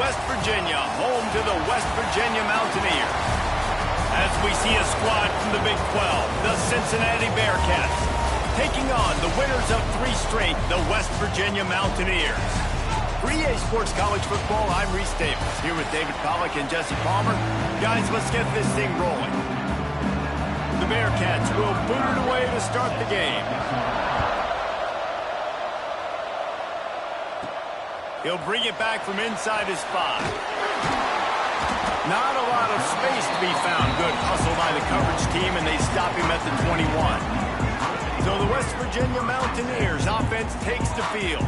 West Virginia, home to the West Virginia Mountaineers. As we see a squad from the Big 12, the Cincinnati Bearcats, taking on the winners of 3 straight, the West Virginia Mountaineers. For EA Sports College Football, I'm Reese Davis, here with David Pollack and Jesse Palmer. Guys, let's get this thing rolling. The Bearcats will boot it away to start the game. He'll bring it back from inside his 5. Not a lot of space to be found. Good hustle by the coverage team, and they stop him at the 21. So the West Virginia Mountaineers offense takes the field.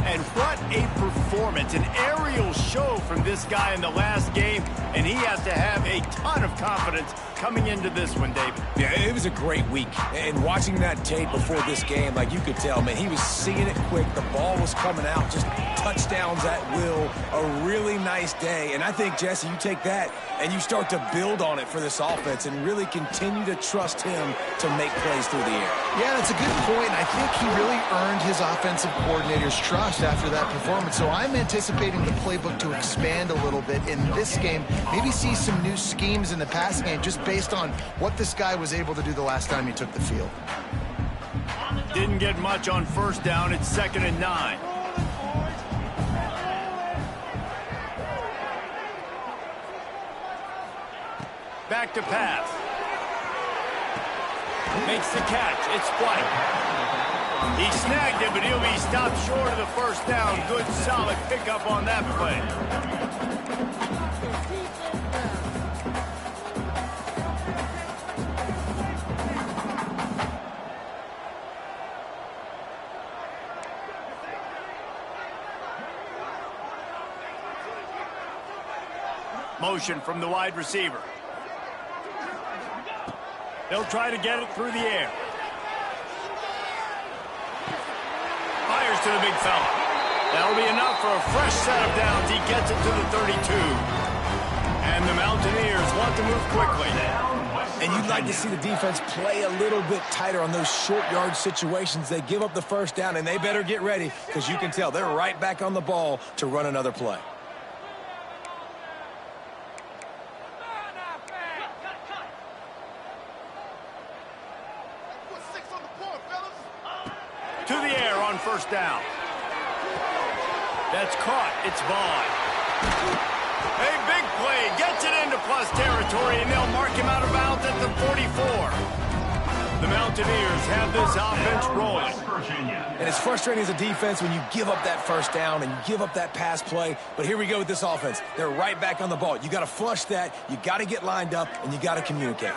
And what a performance, an aerial show from this guy in the last game, and he has to have a ton of confidence coming into this one, David. Yeah, it was a great week. And watching that tape before this game, like you could tell, man, he was seeing it quick. The ball was coming out, just touchdowns at will. A really nice day. And I think, Jesse, you take that and you start to build on it for this offense and really continue to trust him to make plays through the air. Yeah, that's a good point. I think he really earned his offensive coordinator's trust after that performance. So I'm anticipating the playbook to expand a little bit in this game. Maybe see some new schemes in the passing game just based on what this guy was able to do the last time he took the field. Didn't get much on first down. It's 2nd and 9. Back to pass. Makes the catch. It's White. He snagged it, but he'll be stopped short of the first down. Good, solid pickup on that play. Motion from the wide receiver. They'll try to get it through the air. Fires to the big fella. That'll be enough for a fresh set of downs. He gets it to the 32. And the Mountaineers want to move quickly. And you'd like to see the defense play a little bit tighter on those short yard situations. They give up the first down, and they better get ready because you can tell they're right back on the ball to run another play. To the air on first down. That's caught. It's Vaughn. A big play. Gets it into plus territory, and they'll mark him out of bounds at the 44. The Mountaineers have this offense rolling. And it's frustrating as a defense when you give up that first down and you give up that pass play. But here we go with this offense. They're right back on the ball. You got to flush that. You got to get lined up, and you got to communicate.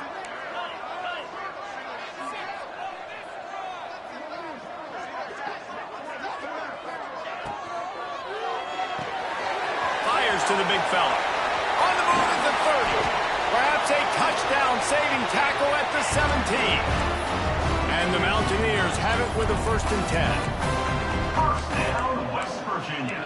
To the big fella. On the move at the 30. Perhaps a touchdown-saving tackle at the 17. And the Mountaineers have it with a 1st and 10. First down, West Virginia.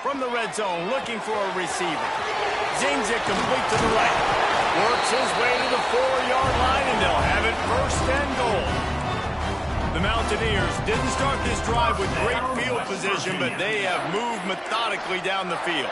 From the red zone, looking for a receiver. Zings it complete to the right. Works his way to the 4-yard line, and they'll have it 1st and goal. The Mountaineers didn't start this drive with great field position, but they have moved methodically down the field.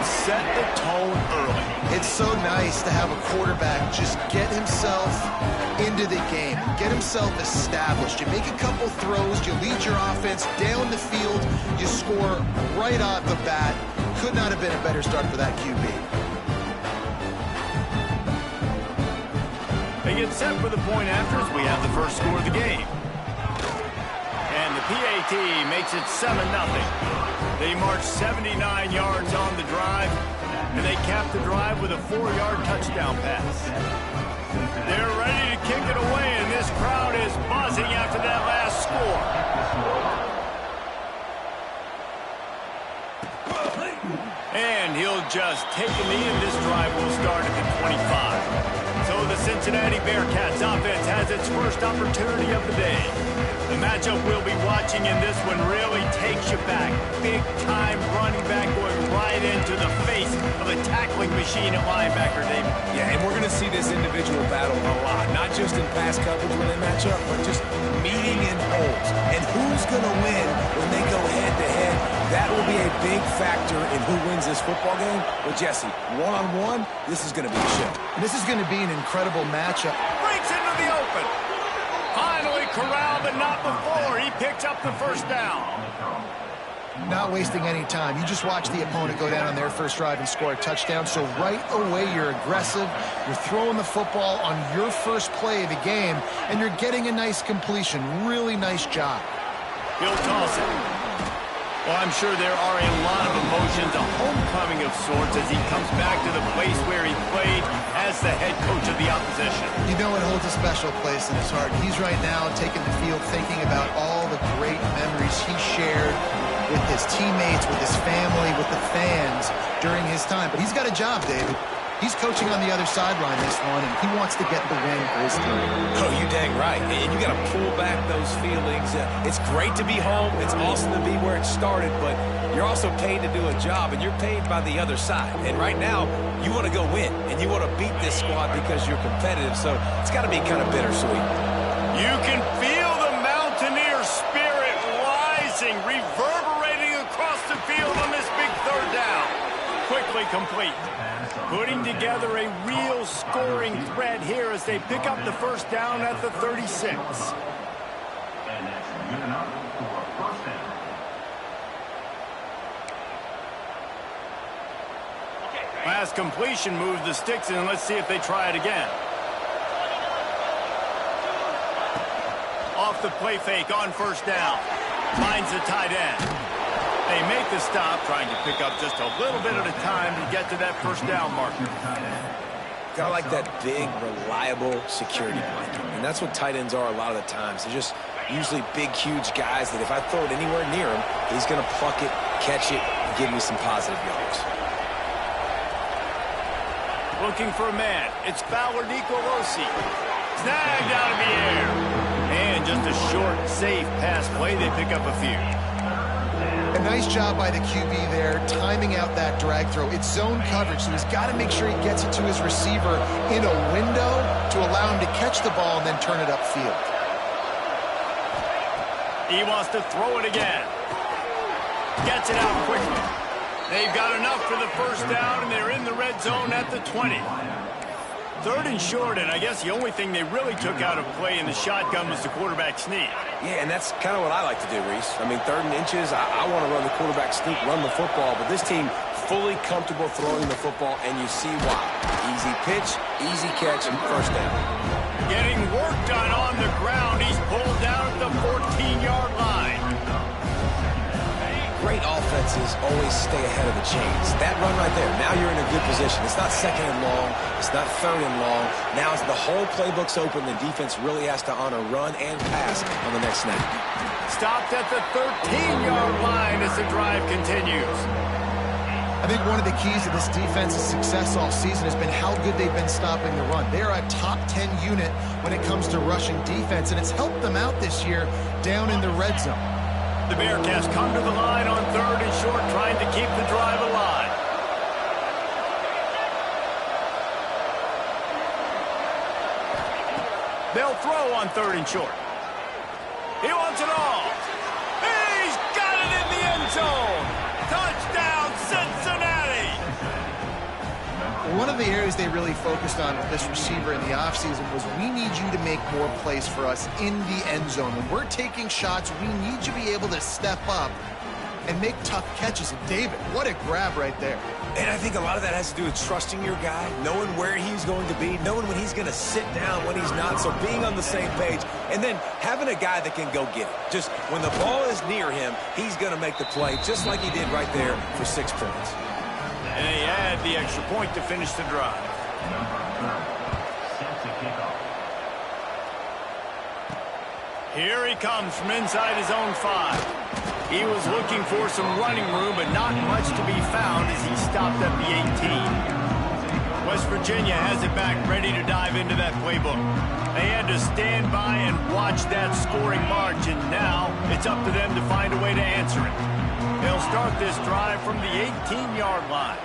Set the tone early. It's so nice to have a quarterback just get himself into the game, get himself established. You make a couple throws, you lead your offense down the field, you score right off the bat. Could not have been a better start for that QB. They get set for the point after as we have the first score of the game. And the PAT makes it 7-0. They march 79 yards on the drive, and they cap the drive with a 4-yard touchdown pass. They're ready to kick it away, and this crowd is buzzing after that last score. And he'll just take a knee, and this drive will start at the 25. So the Cincinnati Bearcats offense has its first opportunity of the day. The matchup we'll be watching in this one really takes you back. Big-time running back going right into the face of a tackling machine at linebacker, David. Yeah, and we're going to see this individual battle a lot. Not just in pass coverage when they match up, but just meeting in holes. And who's going to win when they go head-to-head? That will be a big factor in who wins this football game. But, Jesse, one-on-one, this is going to be a show. And this is going to be an incredible matchup. Breaks into the open. Finally corralled, but not before. He picks up the first down. Not wasting any time. You just watch the opponent go down on their first drive and score a touchdown. So right away, you're aggressive. You're throwing the football on your first play of the game, and you're getting a nice completion. Really nice job. He'll toss it. Well, I'm sure there are a lot of emotions, a homecoming of sorts, as he comes back to the place where he played as the head coach of the opposition. You know it holds a special place in his heart. He's right now taking the field thinking about all the great memories he shared with his teammates, with his family, with the fans during his time. But he's got a job, David. He's coaching on the other sideline this one, and he wants to get the win for his team. Oh, you dang right. And you got to pull back those feelings. It's great to be home. It's awesome to be where it started, but you're also paid to do a job, and you're paid by the other side. And right now, you want to go win, and you want to beat this squad because you're competitive, so it's got to be kind of bittersweet. You can feel the Mountaineer spirit rising, reverberating across the field on this big third down. Quickly complete. Putting together a real scoring threat here as they pick up the first down at the 36. And that's good enough for a first down. Last completion moves the sticks in, and let's see if they try it again. Off the play fake on first down. Finds the tight end. They make the stop, trying to pick up just a little bit at a time to get to that first down marker. Got like that big, reliable security blanket. And that's what tight ends are a lot of the times. They're just usually big, huge guys that if I throw it anywhere near him, he's going to pluck it, catch it, and give me some positive yards. Looking for a man. It's Fowler Nicolosi. Snagged out of the air. And just a short, safe pass play. They pick up a few. A nice job by the QB there, timing out that drag throw. It's zone coverage, so he's got to make sure he gets it to his receiver in a window to allow him to catch the ball and then turn it upfield. He wants to throw it again. Gets it out quickly. They've got enough for the first down, and they're in the red zone at the 20. Third and short, and I guess the only thing they really took out of play in the shotgun was the quarterback sneak. Yeah, and that's kind of what I like to do, Reese. I mean, 3rd and inches, I want to run the quarterback sneak, run the football, but this team fully comfortable throwing the football, and you see why. Easy pitch, easy catch, and first down. Getting work done on the ground. He's pulled down at the 14-yard line. Great offenses always stay ahead of the chains. That run right there, now you're in a good position. It's not 2nd and long. It's not 3rd and long. Now as the whole playbook's open, the defense really has to honor run and pass on the next snap. Stopped at the 13-yard line as the drive continues. I think one of the keys to this defense's success all season has been how good they've been stopping the run. They're a top 10 unit when it comes to rushing defense, and it's helped them out this year down in the red zone. The Bearcats come to the line on 3rd and short, trying to keep the drive alive. They'll throw on 3rd and short. He wants it all. He's got it in the end zone. Touchdown, Cincinnati. One of the areas they really focused on with this receiver in the offseason was we need you to make more plays for us in the end zone. When we're taking shots, we need you to be able to step up and make tough catches. And David, what a grab right there. And I think a lot of that has to do with trusting your guy, knowing where he's going to be, knowing when he's going to sit down, when he's not, so being on the same page, and then having a guy that can go get it. Just when the ball is near him, he's going to make the play, just like he did right there for 6 points. And they add the extra point to finish the drive. Here he comes from inside his own 5. He was looking for some running room, but not much to be found as he stopped at the 18. West Virginia has it back, ready to dive into that playbook. They had to stand by and watch that scoring march, and now it's up to them to find a way to answer it. They'll start this drive from the 18-yard line.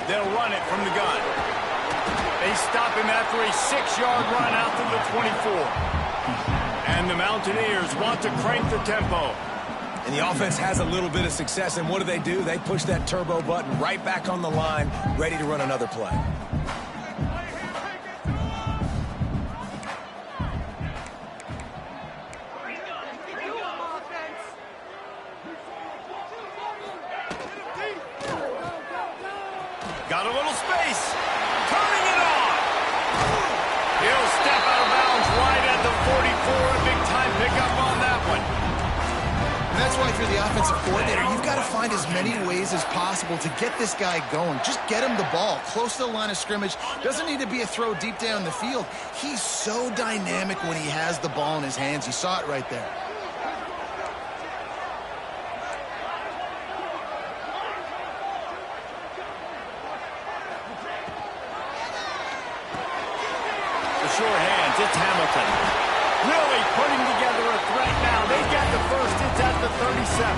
They'll run it from the gun. They stop him after a 6-yard run out to the 24. And the Mountaineers want to crank the tempo. And the offense has a little bit of success, and what do? They push that turbo button right back on the line, ready to run another play. Got a little space. Turning it on. He'll step out of bounds right at the 44. A big-time pickup on that one. And that's why if you're the offensive coordinator, you've got to find as many ways as possible to get this guy going. Just get him the ball close to the line of scrimmage. Doesn't need to be a throw deep down the field. He's so dynamic when he has the ball in his hands. You saw it right there. The sure hands, it's Hamilton. Really putting together a threat now. They've got the first. It's at the 37.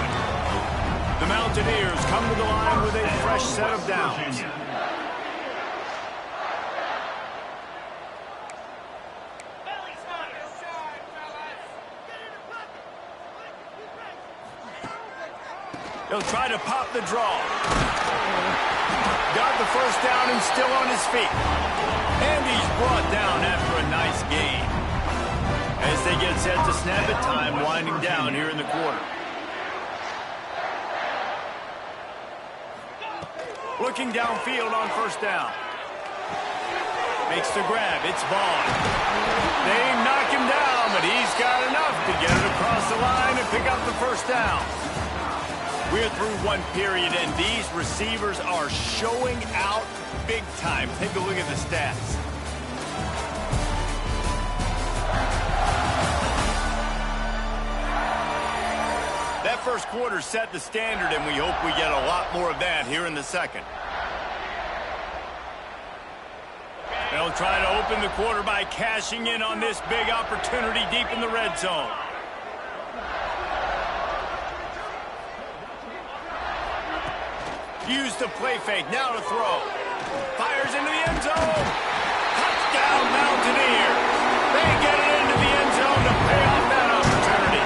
The Mountaineers come to the line with a fresh set of downs. He'll try to pop the draw. Got the first down and still on his feet. And he's brought down after a nice gain. As they get set to snap it, time winding down here in the quarter. Looking downfield on first down. Makes the grab. It's Vaughn. They knock him down, but he's got enough to get it across the line and pick up the first down. We're through one period, and these receivers are showing out big time. Take a look at the stats. That first quarter set the standard, and we hope we get a lot more of that here in the second. They'll try to open the quarter by cashing in on this big opportunity deep in the red zone. Use the play fake, now to throw. Fires into the end zone. Touchdown, Mountaineers. They get it into the end zone to pay off that opportunity.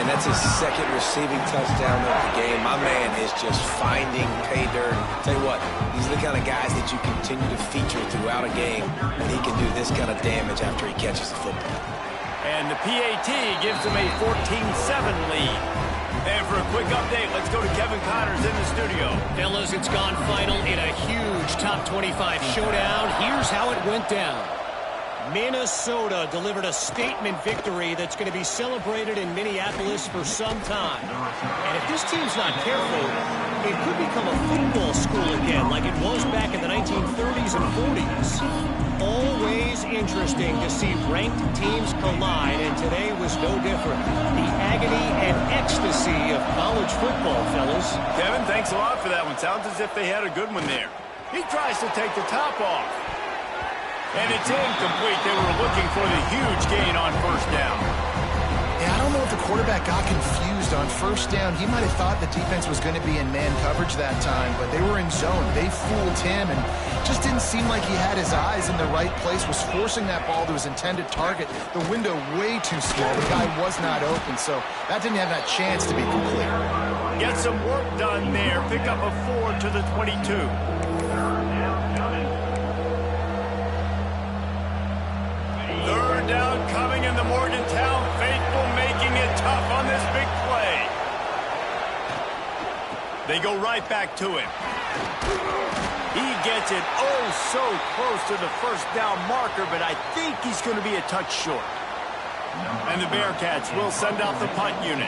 And that's his second receiving touchdown of the game. My man is just finding pay dirt. Tell you what, these are the kind of guys that you continue to feature throughout a game, and he can do this kind of damage after he catches the football. And the PAT gives them a 14-7 lead. And for a quick update, let's go to Kevin Connors in the studio. Fellas, it's gone final in a huge top 25 showdown. Here's how it went down. Minnesota delivered a statement victory that's going to be celebrated in Minneapolis for some time. And if this team's not careful, it could become a football school again like it was back in the 1930s and 40s. Always interesting to see ranked teams collide, and today was no different. The agony and ecstasy of college football, fellas. Kevin, thanks a lot for that one. Sounds as if they had a good one there. He tries to take the top off. And it's incomplete. They were looking for the huge gain on first down. Yeah, I don't know if the quarterback got confused on first down. He might have thought the defense was going to be in man coverage that time, but they were in zone. They fooled him, and just didn't seem like he had his eyes in the right place, was forcing that ball to his intended target. The window way too small. The guy was not open, so that didn't have that chance to be complete. Get some work done there. Pick up a 4 to the 22. Third down coming, in the Morgantown faithful making it tough on this big play. They go right back to him. He gets it so close to the first down marker, but I think he's going to be a touch short. And the Bearcats will send out the punt unit.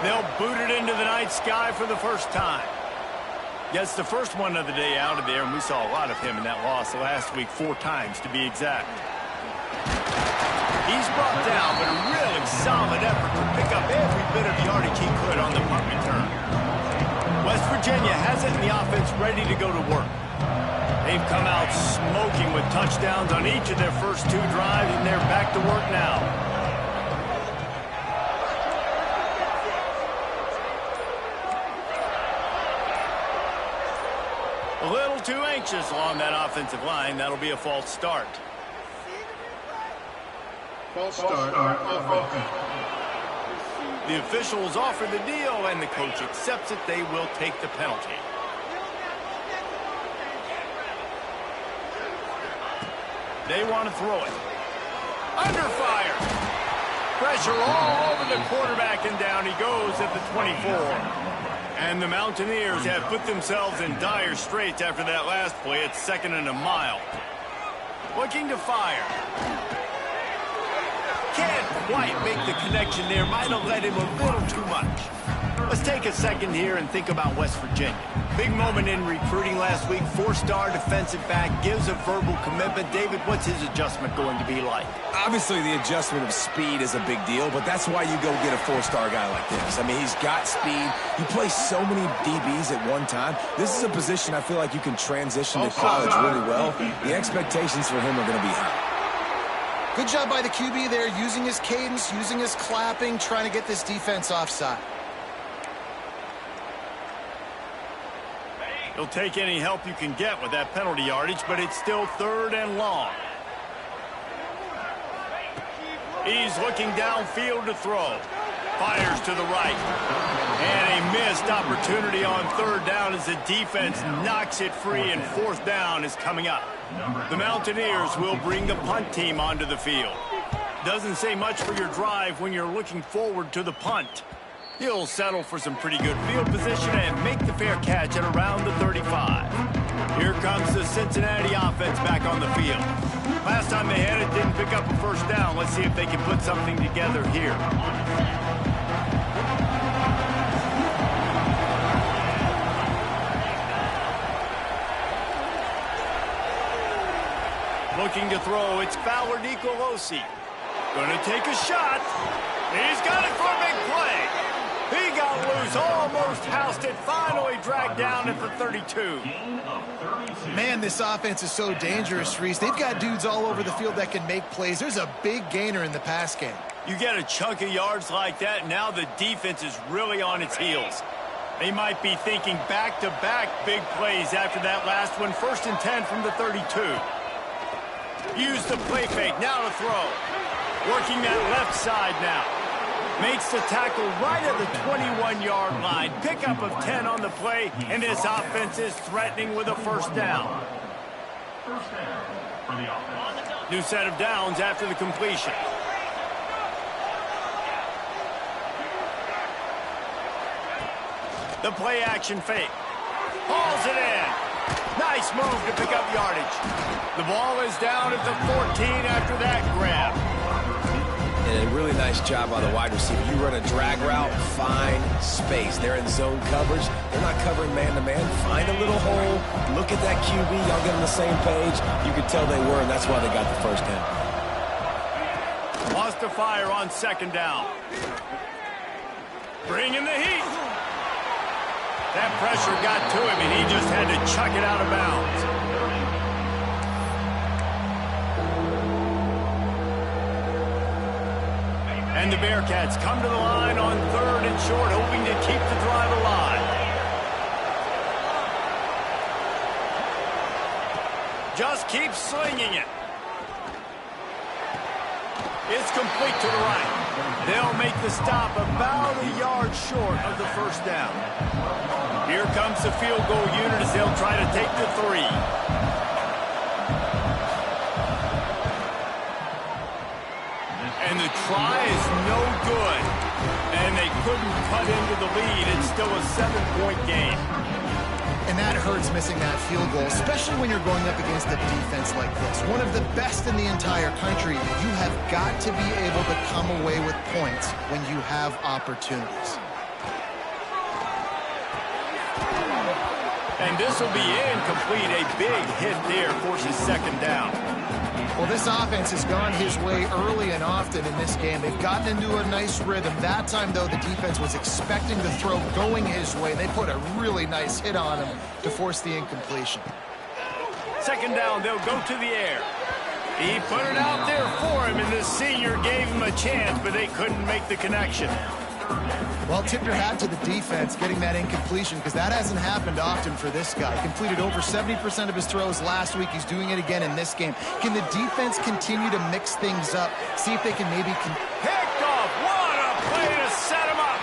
They'll boot it into the night sky for the first time. Gets the first one of the day out of there, and we saw a lot of him in that loss last week, 4 times to be exact. He's brought down, but a really solid effort to pick up every bit of yardage he could on the punt return. West Virginia has it in the offense ready to go to work. They've come out smoking with touchdowns on each of their first 2 drives, and they're back to work now. A little too anxious along that offensive line. That'll be a false start. False start. Offense. The officials offer the deal, and the coach accepts it. They will take the penalty. They want to throw it. Under fire. Pressure all over the quarterback, and down he goes at the 24. And the Mountaineers have put themselves in dire straits after that last play. It's 2nd and a mile. Looking to fire. Can't quite make the connection there. Might have led him a little too much. Let's take a second here and think about West Virginia. Big moment in recruiting last week. 4-star defensive back, gives a verbal commitment. David, what's his adjustment going to be like? Obviously, the adjustment of speed is a big deal, but that's why you go get a 4-star guy like this. I mean, he's got speed. You play so many DBs at one time. This is a position I feel like you can transition to college really well. The expectations for him are going to be high. Good job by the QB there, using his cadence, using his clapping, trying to get this defense offside. He'll take any help you can get with that penalty yardage, but it's still 3rd and long. He's looking downfield to throw. Fires to the right. And a missed opportunity on 3rd down as the defense knocks it free, and 4th down is coming up. The Mountaineers will bring the punt team onto the field. Doesn't say much for your drive when you're looking forward to the punt. He'll settle for some pretty good field position and make the fair catch at around the 35. Here comes the Cincinnati offense back on the field. Last time they had it, didn't pick up a first down. Let's see if they can put something together here. Looking to throw, it's Fowler Nicolosi. Gonna take a shot. He's got it for a big play. He got loose, almost housed it, finally dragged down at the 32. Man, this offense is so dangerous, Reese. They've got dudes all over the field that can make plays. There's a big gainer in the pass game. You get a chunk of yards like that, now the defense is really on its heels. They might be thinking back-to-back big plays after that last one. 1st and 10 from the 32. Use the play fake, now to throw. Working that left side now. Makes the tackle right at the 21-yard line. Pickup of 10 on the play, and this offense is threatening with a 1st down. First down for the offense. New set of downs after the completion. The play action fake. Hauls it in. Nice move to pick up yardage. The ball is down at the 14 after that grab. And a really nice job by the wide receiver. You run a drag route, find space. They're in zone coverage. They're not covering man-to-man. Find a little hole. Look at that QB. Y'all get on the same page. You could tell they were, and that's why they got the 1st down. Lost to fire on 2nd down. Bring in the heat. That pressure got to him, and he just had to chuck it out of bounds. And the Bearcats come to the line on 3rd and short, hoping to keep the drive alive. Just keep slinging it. It's complete to the right. They'll make the stop about a yard short of the 1st down. Here comes the field goal unit as they'll try to take the 3. And the try is no good. And they couldn't cut into the lead. It's still a 7-point game. And that hurts, missing that field goal, especially when you're going up against a defense like this. One of the best in the entire country. You have got to be able to come away with points when you have opportunities. And this will be incomplete. A big hit there forces second down. Well, this offense has gone his way early and often in this game. They've gotten into a nice rhythm. That time, though, the defense was expecting the throw going his way. They put a really nice hit on him to force the incompletion. Second down, they'll go to the air. He put it out there for him, and the senior gave him a chance, but they couldn't make the connection. Well, tip your hat to the defense getting that incompletion, because that hasn't happened often for this guy. Completed over 70% of his throws last week. He's doing it again in this game. Can the defense continue to mix things up? See if they can maybe... Picked off. What a play to set him up.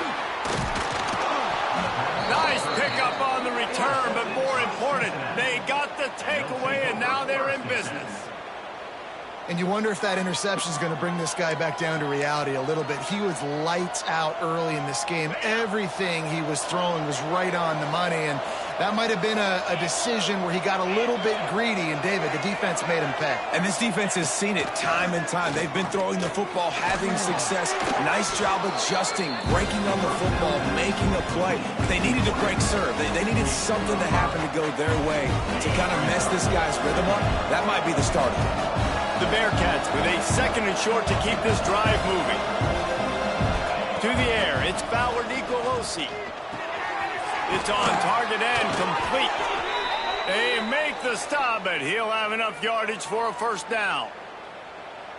Nice pickup on the return, but more important, they got the takeaway, and now they're in business. And you wonder if that interception is going to bring this guy back down to reality a little bit. He was lights out early in this game. Everything he was throwing was right on the money, and that might have been a decision where he got a little bit greedy, and David, the defense made him pay. And this defense has seen it time and time. They've been throwing the football, having success. Nice job adjusting, breaking on the football, making a play. But they needed to break serve. They needed something to happen to go their way to kind of mess this guy's rhythm up. That might be the start of it. The Bearcats with a second and short to keep this drive moving. To the air, it's Fowler Nicolosi. It's on target and complete. They make the stop, but he'll have enough yardage for a first down.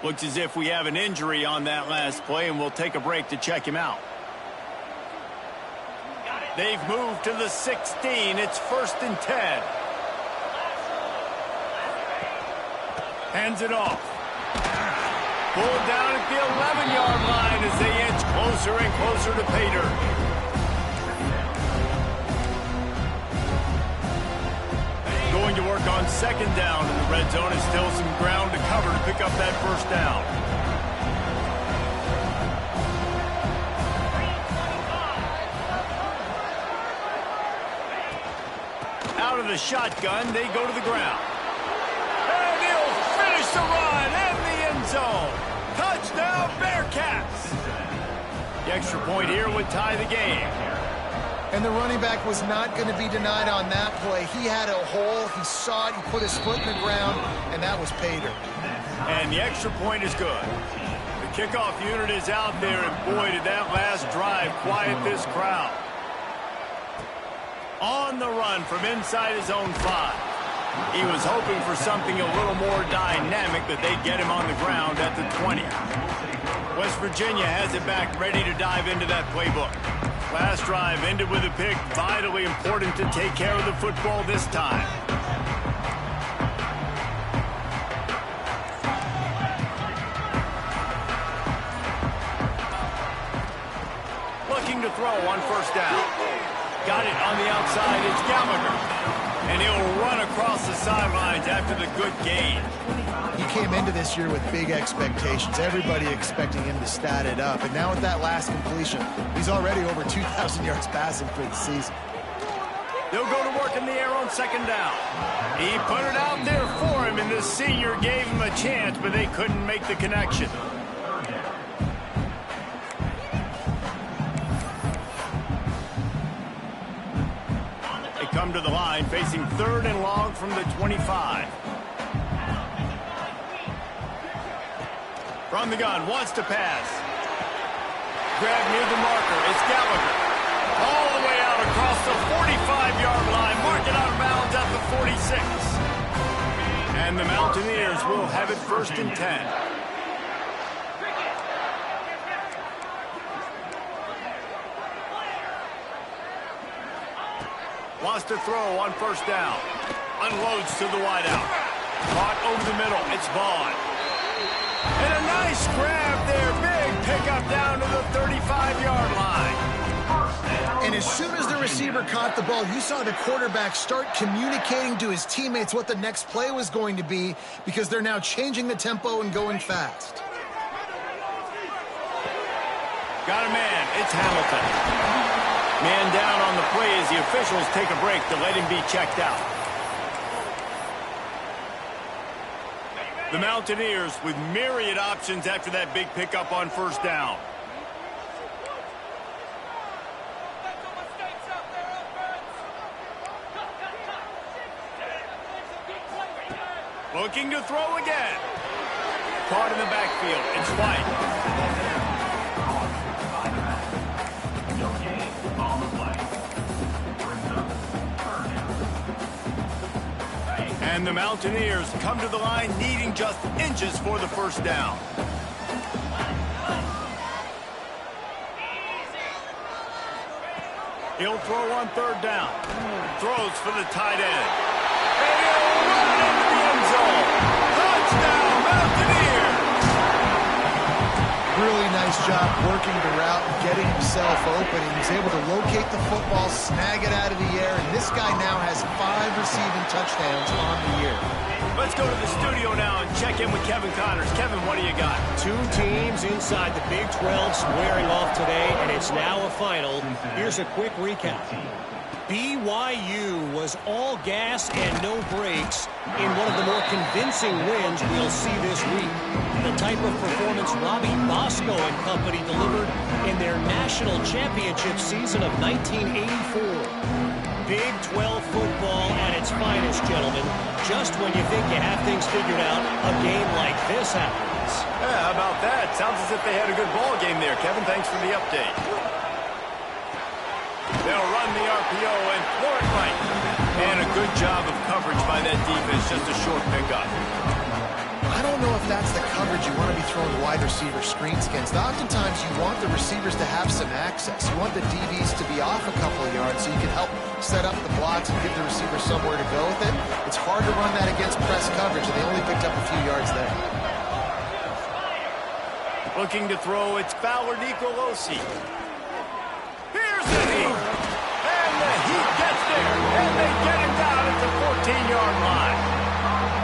Looks as if we have an injury on that last play, and we'll take a break to check him out. They've moved to the 16. It's 1st and 10. Hands it off. Pulled down at the 11-yard line as they inch closer and closer to pay dirt. Going to work on second down in the red zone. Is still some ground to cover to pick up that first down. Out of the shotgun, they go to the ground. The run and the end zone. Touchdown, Bearcats. The extra point here would tie the game. And the running back was not going to be denied on that play. He had a hole. He saw it. He put his foot in the ground, and that was pay dirt. And the extra point is good. The kickoff unit is out there, and boy, did that last drive quiet this crowd. On the run from inside his own 5. He was hoping for something a little more dynamic, but they'd get him on the ground at the 20. West Virginia has it back, ready to dive into that playbook. Last drive ended with a pick. Vitally important to take care of the football this time. Looking to throw on first down. Got it on the outside. It's Gallagher. And he'll run across the sidelines after the good gain. He came into this year with big expectations. Everybody expecting him to stat it up. And now with that last completion, he's already over 2,000 yards passing for the season. They'll go to work in the air on second down. He put it out there for him, and the senior gave him a chance, but they couldn't make the connection. Come to the line, facing 3rd and long from the 25. From the gun, wants to pass. Grab near the marker, it's Gallagher. All the way out across the 45-yard line, mark it out of bounds at the 46. And the Mountaineers will have it 1st and 10. Wants to throw on first down. Unloads to the wideout. Caught over the middle. It's Vaughn. And a nice grab there. Big pickup down to the 35-yard line. And as soon as the receiver caught the ball, you saw the quarterback start communicating to his teammates what the next play was going to be, because they're now changing the tempo and going fast. Got a man. It's Hamilton. Man down on the play as the officials take a break to let him be checked out. The Mountaineers with myriad options after that big pickup on first down. Looking to throw again. Caught in the backfield. It's White. And the Mountaineers come to the line needing just inches for the first down. He'll throw on third down. Throws for the tight end. And he'll run into the end zone. Touchdown, Mountaineers! Really nice job working the route and getting himself open. He was able to locate the football, snag it out of the air, and this guy now has 5 receiving touchdowns on the year. Let's go to the studio now and check in with Kevin Connors. Kevin, what do you got? 2 teams inside the Big 12 squaring off today, and it's now a final. Here's a quick recap. BYU was all gas and no brakes in one of the more convincing wins we'll see this week. The type of performance Robbie Bosco and company delivered in their national championship season of 1984. Big 12 football at its finest, gentlemen. Just when you think you have things figured out, a game like this happens. Yeah, how about that? Sounds as if they had a good ball game there. Kevin, thanks for the update. They'll run the RPO and throw it right. And a good job of coverage by that defense, just a short pickup. I don't know if that's the coverage you want to be throwing wide receiver screens against. Oftentimes you want the receivers to have some access. You want the DBs to be off a couple of yards so you can help set up the blocks and give the receiver somewhere to go with it. It's hard to run that against press coverage, and they only picked up a few yards there. Looking to throw, it's Fowler Nicolosi. Here's the heat. And the heat gets there. And they get him down at the 14-yard line.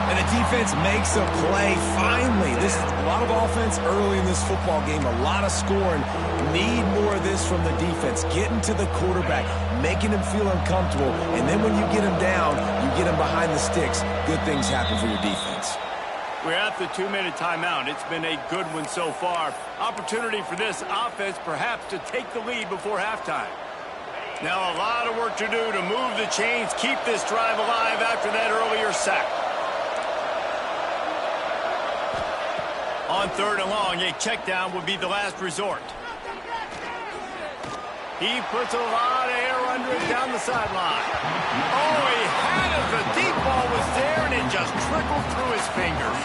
And the defense makes a play, finally. This is a lot of offense early in this football game, a lot of scoring. Need more of this from the defense. Getting to the quarterback, making him feel uncomfortable, and then when you get him down, you get him behind the sticks. Good things happen for your defense. We're at the 2-minute timeout. It's been a good one so far. Opportunity for this offense perhaps to take the lead before halftime. Now a lot of work to do to move the chains, keep this drive alive after that earlier sack. On third and long, a check down would be the last resort. He puts a lot of air under it down the sideline. Oh, he had it. The deep ball was there, and it just trickled through his fingers.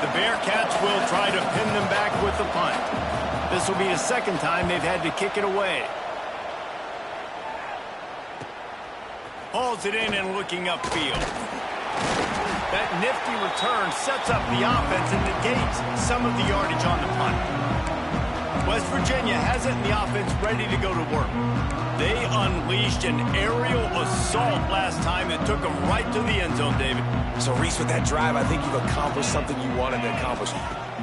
The Bearcats will try to pin them back with the punt. This will be the second time they've had to kick it away. Hauls it in and looking upfield. That nifty return sets up the offense and negates some of the yardage on the punt. West Virginia has it in the offense ready to go to work. They unleashed an aerial assault last time that took them right to the end zone, David. So, Reese, with that drive, I think you've accomplished something you wanted to accomplish.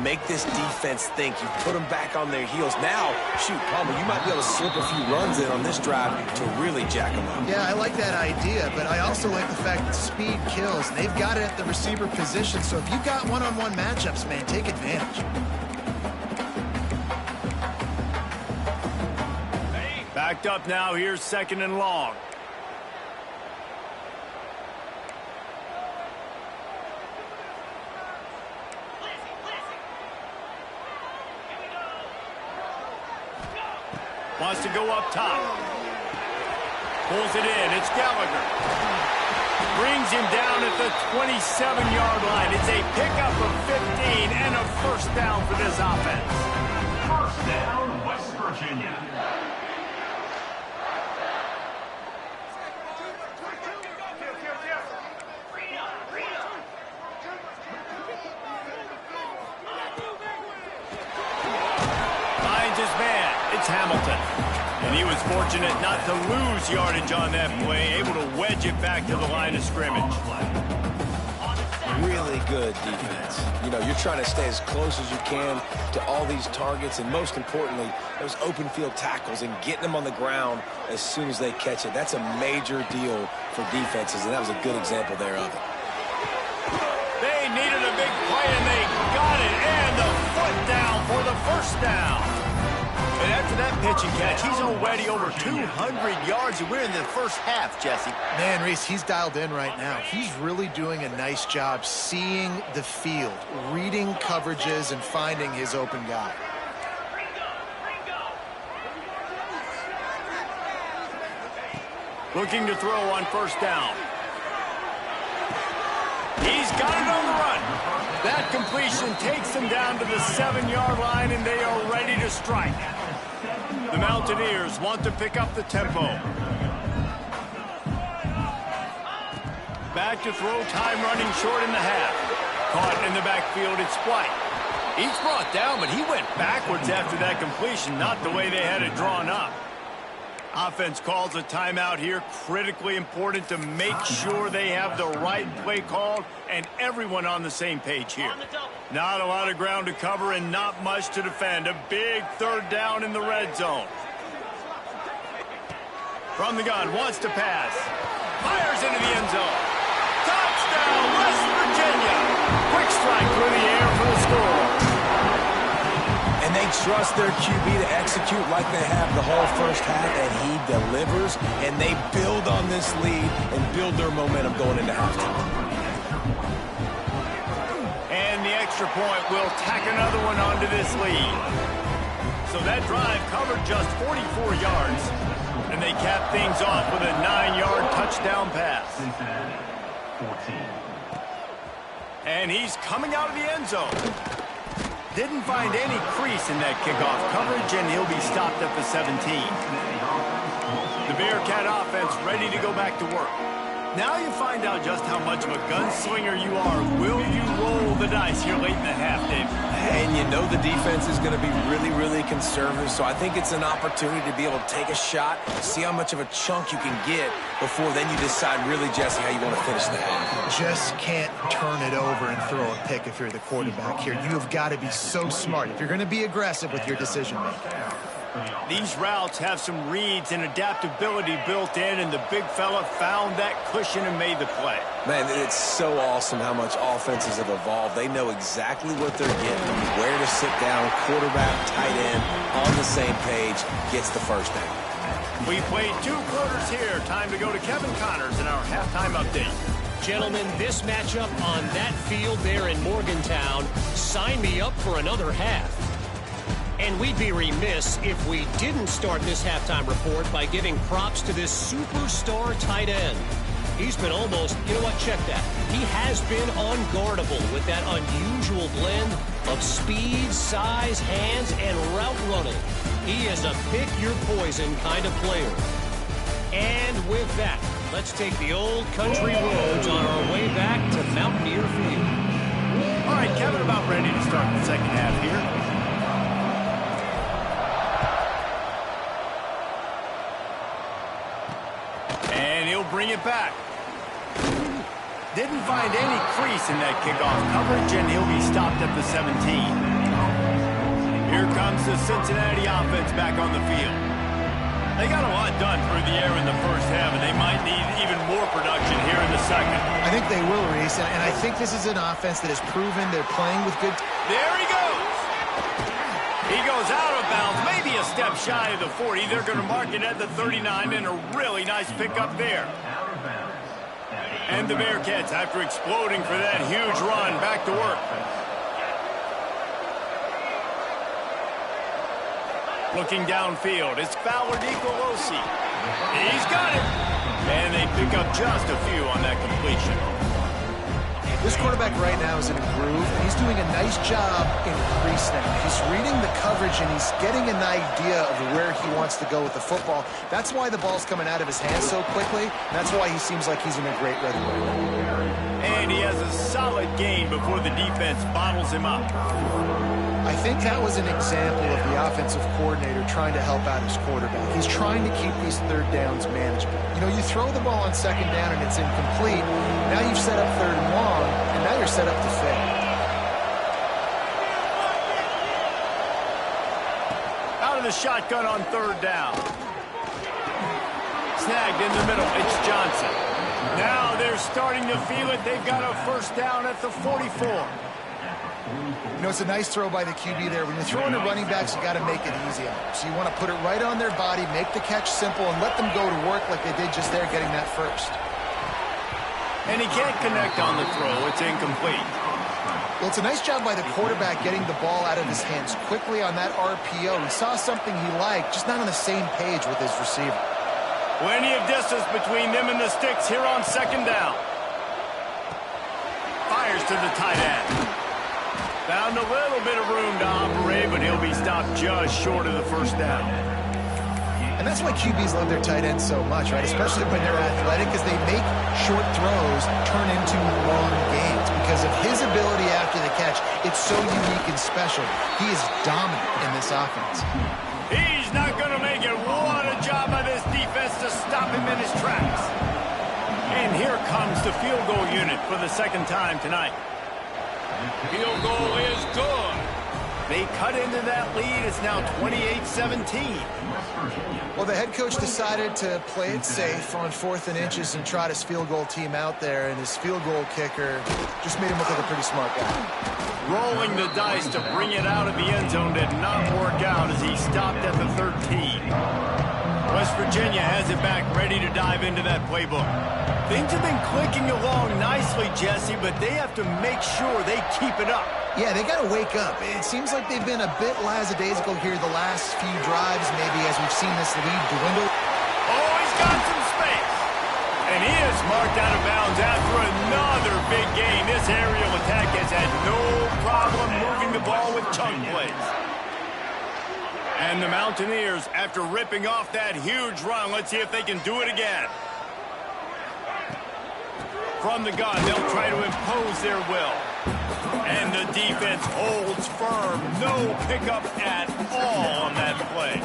Make this defense think. You put them back on their heels. Now, shoot, Palmer, you might be able to slip a few runs in on this drive to really jack them up. Yeah, I like that idea, but I also like the fact that speed kills. They've got it at the receiver position, so if you've got one-on-one matchups, man, take advantage. Backed up now. Here's second and long. Wants to go up top. Pulls it in. It's Gallagher. Brings him down at the 27-yard line. It's a pickup of 15 and a first down for this offense. First down, West Virginia. Hamilton. And he was fortunate not to lose yardage on that play, able to wedge it back to the line of scrimmage. Really really good defense. You know, you're trying to stay as close as you can to all these targets, and most importantly, those open field tackles and getting them on the ground as soon as they catch it. That's a major deal for defenses, and that was a good example there of it. They needed a big play, and they got it, and the foot down for the first down. And after that pitch and catch, he's already over 200 yards, and we're in the first half, Jesse. Man, Reese, he's dialed in right now. He's really doing a nice job seeing the field, reading coverages, and finding his open guy. Looking to throw on first down. He's got it on the run. That completion takes them down to the 7-yard line, and they are ready to strike. The Mountaineers want to pick up the tempo. Back to throw, time running short in the half. Caught in the backfield, it's White. He's brought down, but he went backwards after that completion, not the way they had it drawn up. Offense calls a timeout here, critically important to make sure they have the right play called and everyone on the same page here. Not a lot of ground to cover and not much to defend. A big third down in the red zone. From the gun, wants to pass. Fires into the end zone. Touchdown, West Virginia. Quick strike through the air for the score. And they trust their QB to execute like they have the whole first half, and he delivers, and they build on this lead and build their momentum going into halftime. And the extra point will tack another one onto this lead. So that drive covered just 44 yards, and they cap things off with a 9-yard touchdown pass. And he's coming out of the end zone. Didn't find any crease in that kickoff coverage, and he'll be stopped at the 17. The Bearcat offense ready to go back to work. Now you find out just how much of a gunslinger you are. Will you roll the dice here late in the half, Dave? And you know the defense is going to be really, really conservative, so I think it's an opportunity to be able to take a shot, see how much of a chunk you can get before then you decide really, Jesse, how you want to finish the half. Just can't turn it over and throw a pick if you're the quarterback here. You have got to be so smart if you're going to be aggressive with your decision-making. These routes have some reads and adaptability built in, and the big fella found that cushion and made the play. Man, it's so awesome how much offenses have evolved. They know exactly what they're getting, where to sit down, quarterback, tight end, on the same page, gets the first down. We played 2 quarters here. Time to go to Kevin Connors in our halftime update. Gentlemen, this matchup on that field there in Morgantown, sign me up for another half. And we'd be remiss if we didn't start this halftime report by giving props to this superstar tight end. He's been almost, you know what, check that. He has been unguardable with that unusual blend of speed, size, hands, and route running. He is a pick-your-poison kind of player. And with that, let's take the old country roads on our way back to Mountaineer Field. All right, Kevin, about ready to start the second half here. Bring it back. Didn't find any crease in that kickoff coverage, and he'll be stopped at the 17. Here comes the Cincinnati offense back on the field. They got a lot done through the air in the first half, and they might need even more production here in the second. I think they will, Reese, and I think this is an offense that has proven they're playing with good... There he goes! He goes out of bounds, maybe a step shy of the 40. They're going to mark it at the 39, and a really nice pickup there. And the Bearcats, after exploding for that huge run, back to work. Looking downfield, it's Fowler DeColosi. He's got it. And they pick up just a few on that completion. This quarterback right now is in a groove, and he's doing a nice job in crease now. He's reading the coverage, and he's getting an idea of where he wants to go with the football. That's why the ball's coming out of his hands so quickly. That's why he seems like he's in a great rhythm. And he has a solid gain before the defense bottles him up. I think that was an example of the offensive coordinator trying to help out his quarterback. He's trying to keep these third downs manageable. You know, you throw the ball on second down and it's incomplete. Now you've set up third and long, and now you're set up to fail. Out of the shotgun on third down. Snagged in the middle. It's Johnson. Now they're starting to feel it. They've got a first down at the 44. You know, it's a nice throw by the QB there. When you're throwing to running backs, you got to make it easy on them. So you want to put it right on their body, make the catch simple, and let them go to work like they did just there, getting that first. And he can't connect on the throw. It's incomplete. Well, it's a nice job by the quarterback getting the ball out of his hands quickly on that RPO. He saw something he liked, just not on the same page with his receiver. Plenty of distance between them and the sticks here on second down. Fires to the tight end. Found a little bit of room to operate, but he'll be stopped just short of the first down. And that's why QBs love their tight ends so much, right? Especially when they're athletic, because they make short throws turn into long gains. Because of his ability after the catch, it's so unique and special. He is dominant in this offense. He's not going to make it. What a job by this defense to stop him in his tracks. And here comes the field goal unit for the second time tonight. Field goal is good. They cut into that lead. It's now 28-17. Well, the head coach decided to play it safe on 4th and inches and trot his field goal team out there, and his field goal kicker just made him look like a pretty smart guy. Rolling the dice to bring it out of the end zone did not work out as he stopped at the 13. West Virginia has it back, ready to dive into that playbook. Things have been clicking along nicely, Jesse, but they have to make sure they keep it up. Yeah, they got to wake up. It seems like they've been a bit lackadaisical here the last few drives, maybe, as we've seen this lead dwindle. Oh, he's got some space. And he is marked out of bounds after another big gain. This aerial attack has had no problem moving the ball with chunk plays. And the Mountaineers, after ripping off that huge run, let's see if they can do it again. From the gun, they'll try to impose their will. And the defense holds firm. No pickup at all on that play.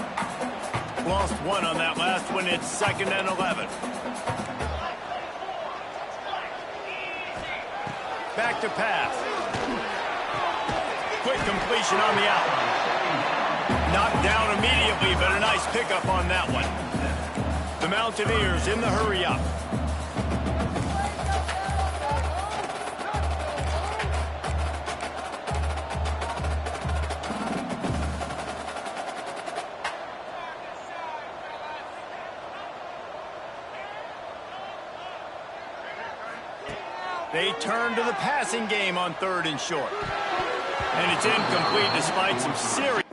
Lost one on that last one. It's 2nd and 11. Back to pass. Quick completion on the out. Knocked down immediately, but a nice pickup on that one. The Mountaineers in the hurry-up. They turn to the passing game on 3rd and short. And it's incomplete despite some serious...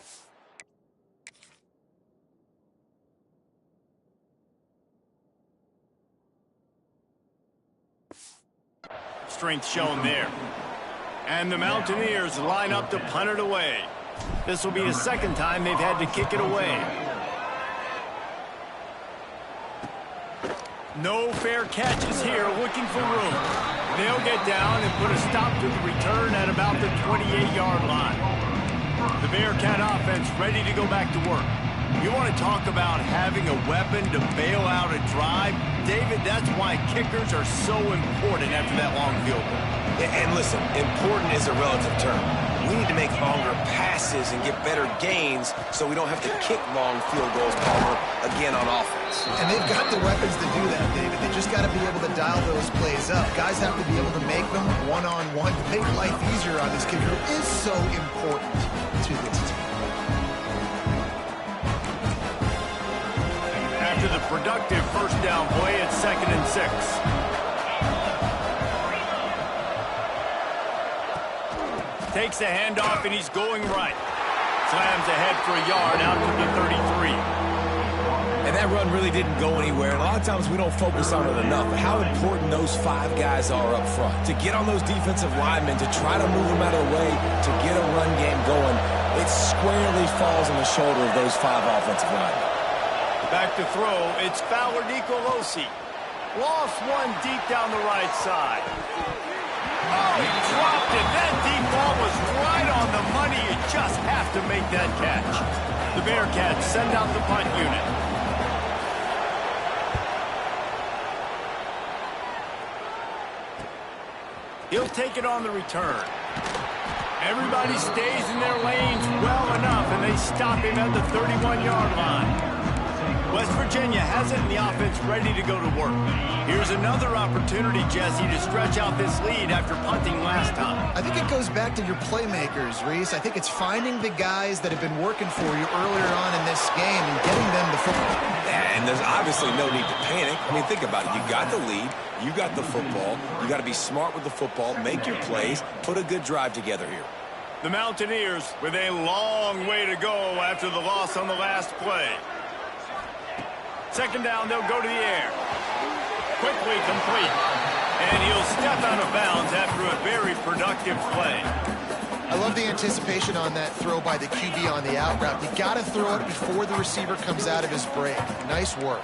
strength shown there. And the Mountaineers line up to punt it away. This will be the second time they've had to kick it away. No fair catches here, looking for room. They'll get down and put a stop to the return at about the 28-yard line. The Bearcat offense ready to go back to work. You want to talk about having a weapon to bail out a drive? David, that's why kickers are so important after that long field goal. And listen, important is a relative term. We need to make longer passes and get better gains so we don't have to kick long field goals, Palmer, again on offense. And they've got the weapons to do that, David. They just got to be able to dial those plays up. Guys have to be able to make them one-on-one to make life easier on this kicker, who is so important to this team. After the productive first down play, it's 2nd and 6. Takes the handoff, and he's going right. Slams ahead for a yard out to the 33. And that run really didn't go anywhere. And a lot of times we don't focus on it enough, but how important those 5 guys are up front. To get on those defensive linemen, to try to move them out of the way, to get a run game going, it squarely falls on the shoulder of those 5 offensive linemen. Back to throw, it's Fowler Nicolosi. Lost one deep down the right side. Oh, he dropped it. That deep ball was right on the money. You just have to make that catch. The Bearcats send out the punt unit. He'll He'll take it on the return. Everybody stays in their lanes well enough, and they stop him at the 31-yard line. West Virginia has it in the offense ready to go to work. Here's another opportunity, Jesse, to stretch out this lead after punting last time. I think it goes back to your playmakers, Reese. I think it's finding the guys that have been working for you earlier on in this game and getting them the football. And there's obviously no need to panic. I mean, think about it. You got the lead. You got the football. You got to be smart with the football, make your plays, put a good drive together here. The Mountaineers with a long way to go after the loss on the last play. Second down, they'll go to the air. Quickly complete. And he'll step out of bounds after a very productive play. I love the anticipation on that throw by the QB on the out route. You got to throw it before the receiver comes out of his break. Nice work.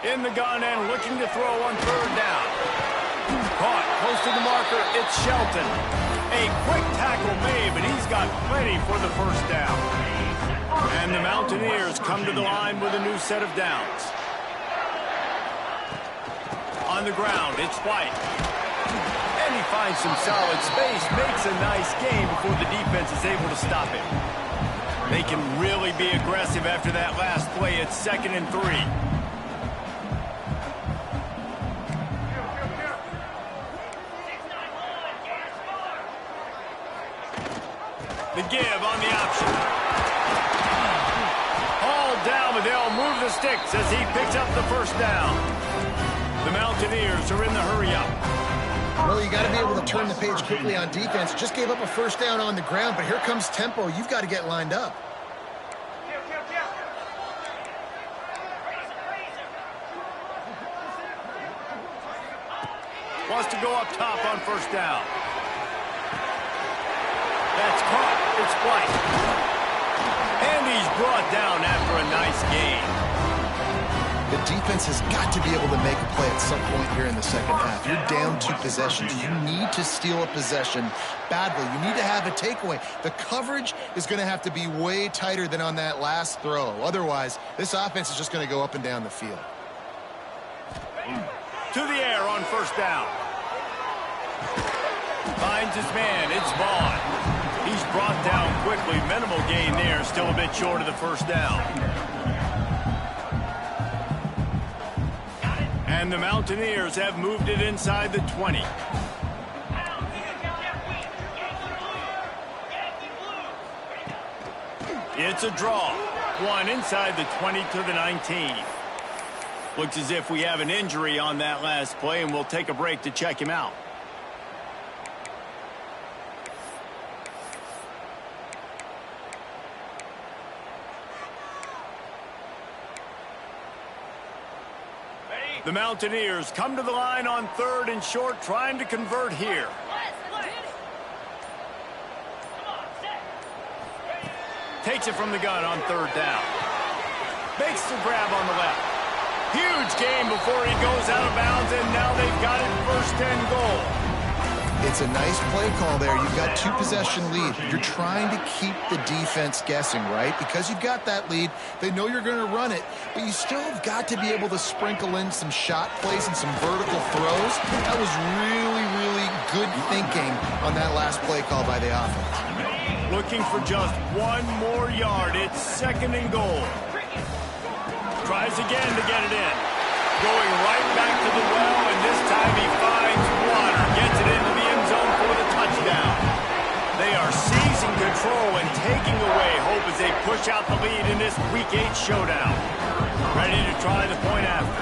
In the gun and looking to throw on third down. Caught close to the marker, it's Shelton. A quick tackle made, but he's got plenty for the first down. And the Mountaineers come to the line with a new set of downs. On the ground, it's White. And he finds some solid space, makes a nice gain before the defense is able to stop him. They can really be aggressive after that last play. It's 2nd and 3. The give on the option. Hauled down, but they'll move the sticks as he picks up the first down. The Mountaineers are in the hurry-up. Well, you got to be able to turn the page quickly on defense. Just gave up a first down on the ground, but here comes tempo. You've got to get lined up. Wants to go up top on first down. That's caught. It's White. And he's brought down after a nice gain. The defense has got to be able to make a play at some point here in the second half. You're down 2 possessions. You need to steal a possession badly. You need to have a takeaway. The coverage is going to have to be way tighter than on that last throw. Otherwise, this offense is just going to go up and down the field. To the air on first down. Finds his man. It's Vaughn. He's brought down quickly. Minimal gain there. Still a bit short of the first down. And the Mountaineers have moved it inside the 20. It's a draw. One inside the 20 to the 19. Looks as if we have an injury on that last play, and we'll take a break to check him out. The Mountaineers come to the line on 3rd and short, trying to convert here. Takes it from the gun on 3rd down. Makes the grab on the left. Huge gain before he goes out of bounds, and now they've got it 1st and goal. It's a nice play call there. You've got 2 possession lead. You're trying to keep the defense guessing, right? Because you've got that lead, they know you're going to run it, but you still have got to be able to sprinkle in some shot plays and some vertical throws. That was really, really good thinking on that last play call by the offense. Looking for just 1 more yard. It's 2nd and goal. Tries again to get it in. Going right back to the well, and this time he finds water. Gets it into the end zone for the touchdown. They are seizing control and taking away hope as they push out the lead in this Week 8 showdown. Ready to try the point after.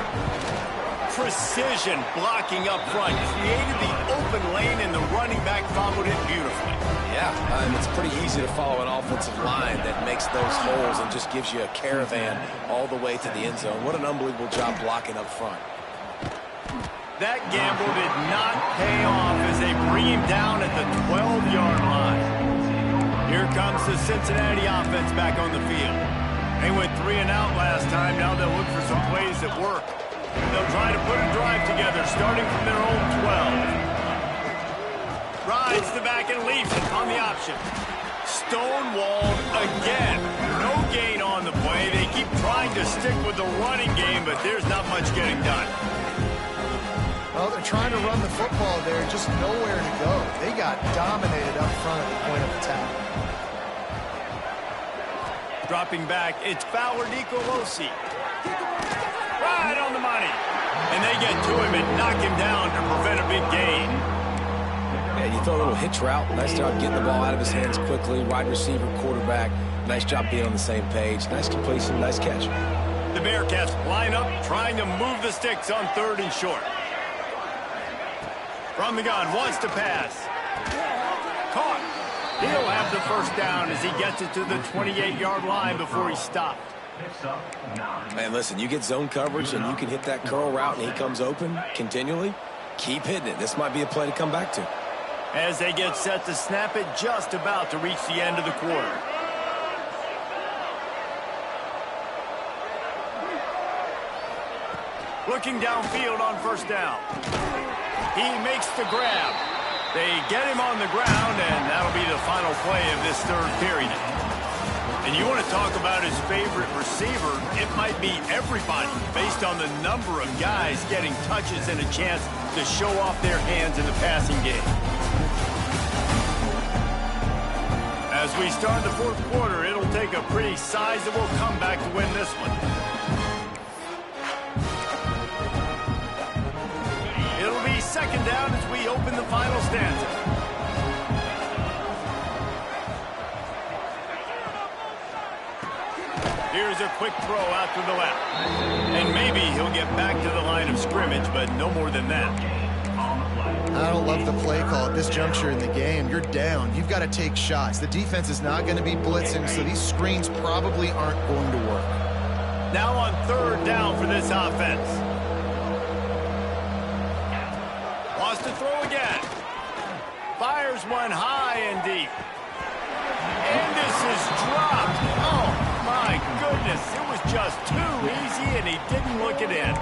Precision blocking up front. Created the open lane, and the running back followed it beautifully. Yeah, and it's pretty easy to follow an offensive line that makes those holes and just gives you a caravan all the way to the end zone. What an unbelievable job blocking up front. That gamble did not pay off as they bring him down at the 12-yard line. Here comes the Cincinnati offense back on the field. They went 3 and out last time. Now they'll look for some plays that work. They'll try to put a drive together, starting from their own 12. Rides the back and leaves it on the option. Stonewalled again. No gain on the play. They keep trying to stick with the running game, but there's not much getting done. Well, they're trying to run the football there, just nowhere to go. They got dominated up front at the point of attack. Dropping back, it's Fowler Nicolosi. Right on the money. And they get to him and knock him down to prevent a big gain. Yeah, you throw a little hitch route. Nice job getting the ball out of his hands quickly. Wide receiver, quarterback. Nice job being on the same page. Nice completion, nice catch. The Bearcats line up, trying to move the sticks on 3rd and short. From the gun, wants to pass. Caught. He'll have the first down as he gets it to the 28-yard line before he's stopped. Man, listen, you get zone coverage and you can hit that curl route and he comes open continually. Keep hitting it. This might be a play to come back to. As they get set to snap it, just about to reach the end of the quarter. Looking downfield on 1st down. He makes the grab. They get him on the ground, and that'll be the final play of this 3rd period. And you want to talk about his favorite receiver, it might be everybody based on the number of guys getting touches and a chance to show off their hands in the passing game. As we start the 4th quarter, it'll take a pretty sizable comeback to win this one. It'll be 2nd down as we open the final stanza. Here's a quick throw out to the left. And maybe he'll get back to the line of scrimmage, but no more than that. I don't love the play call at this juncture in the game. You're down. You've got to take shots. The defense is not going to be blitzing, so these screens probably aren't going to work. Now on 3rd down for this offense. Wants to throw again. Fires one high and deep. And this is dropped. Oh, my goodness. It was just too easy, and he didn't look it in.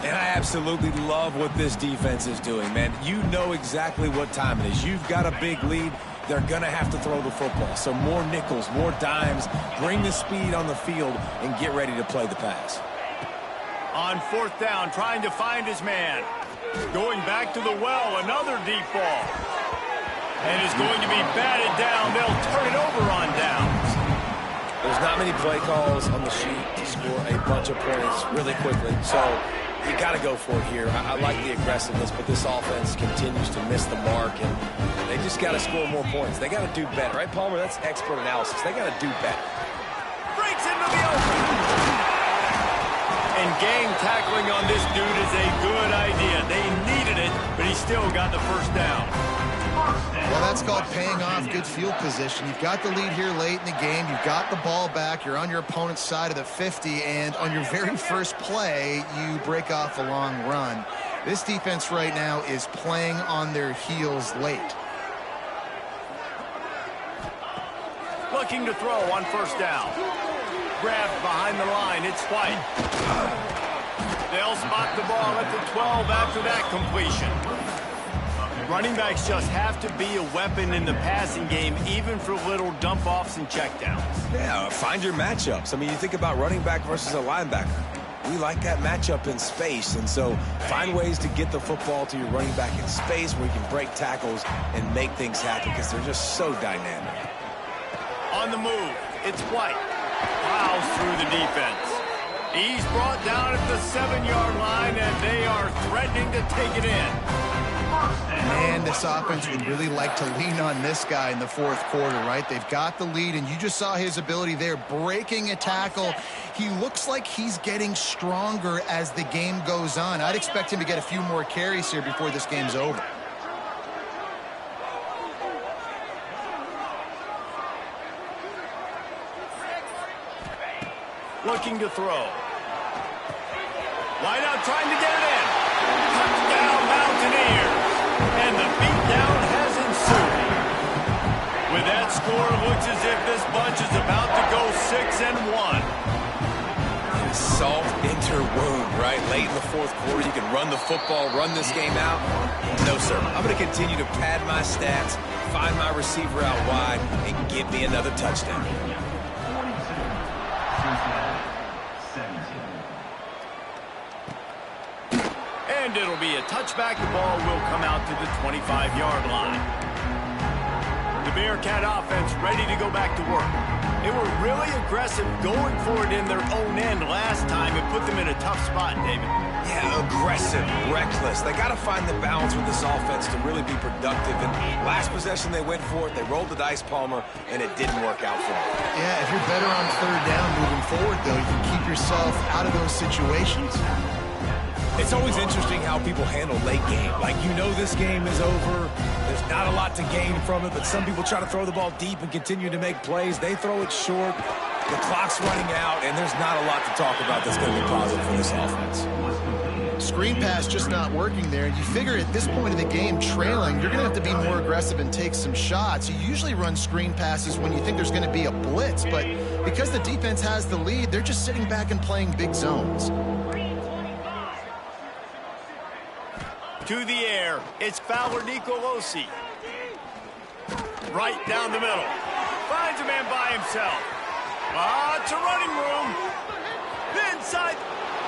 And I absolutely love what this defense is doing, man. You know exactly what time it is. You've got a big lead. They're going to have to throw the football. So more nickels, more dimes. Bring the speed on the field and get ready to play the pass. On 4th down, trying to find his man. Going back to the well, another deep ball. And is going to be batted down. They'll turn it over on downs. There's not many play calls on the sheet to score a bunch of points really quickly. So you got to go for it here. I like the aggressiveness, but this offense continues to miss the mark, and they just got to score more points. They got to do better, right, Palmer? That's expert analysis. They got to do better. Breaks into the open. And game tackling on this dude is a good idea. They needed it, but he still got the first down. Well, that's called paying off good field position. You've got the lead here late in the game. You've got the ball back. You're on your opponent's side of the 50, and on your very first play, you break off a long run. This defense right now is playing on their heels late. Looking to throw on 1st down. Grabbed behind the line. It's White. They'll spot the ball at the 12 after that completion. Running backs just have to be a weapon in the passing game, even for little dump-offs and checkdowns. Yeah, find your matchups. I mean, you think about running back versus a linebacker. We like that matchup in space, and so find ways to get the football to your running back in space where you can break tackles and make things happen because they're just so dynamic. On the move, it's White. Plows through the defense. He's brought down at the 7-yard line, and they are threatening to take it in. Man, this offense would really like to lean on this guy in the 4th quarter, right? They've got the lead, and you just saw his ability there, breaking a tackle. He looks like he's getting stronger as the game goes on. I'd expect him to get a few more carries here before this game's over. Looking to throw. Wide out, trying to get it in. Touchdown, Mountaineers. And the beatdown has ensued. With that score, it looks as if this bunch is about to go 6-1. Salt enter wound, right? Late in the 4th quarter, you can run the football, run this game out. No, sir. I'm going to continue to pad my stats, find my receiver out wide, and give me another touchdown. And it'll be a touchback. The ball will come out to the 25-yard line. The Bearcat offense ready to go back to work. They were really aggressive going for it in their own end last time. It put them in a tough spot, David. Yeah, aggressive, reckless. They got to find the balance with this offense to really be productive. And last possession, they went for it. They rolled the dice, Palmer, and it didn't work out for them. Yeah, if you're better on third down moving forward, though, you can keep yourself out of those situations. It's always interesting how people handle late game. Like, you know this game is over. There's not a lot to gain from it, but some people try to throw the ball deep and continue to make plays. They throw it short. The clock's running out, and there's not a lot to talk about that's going to be positive for this offense. Screen pass just not working there. You figure at this point of the game, trailing, you're going to have to be more aggressive and take some shots. You usually run screen passes when you think there's going to be a blitz, but because the defense has the lead, they're just sitting back and playing big zones. To the air, it's Fowler Nicolosi. Right down the middle. Finds a man by himself. It's a running room. Inside,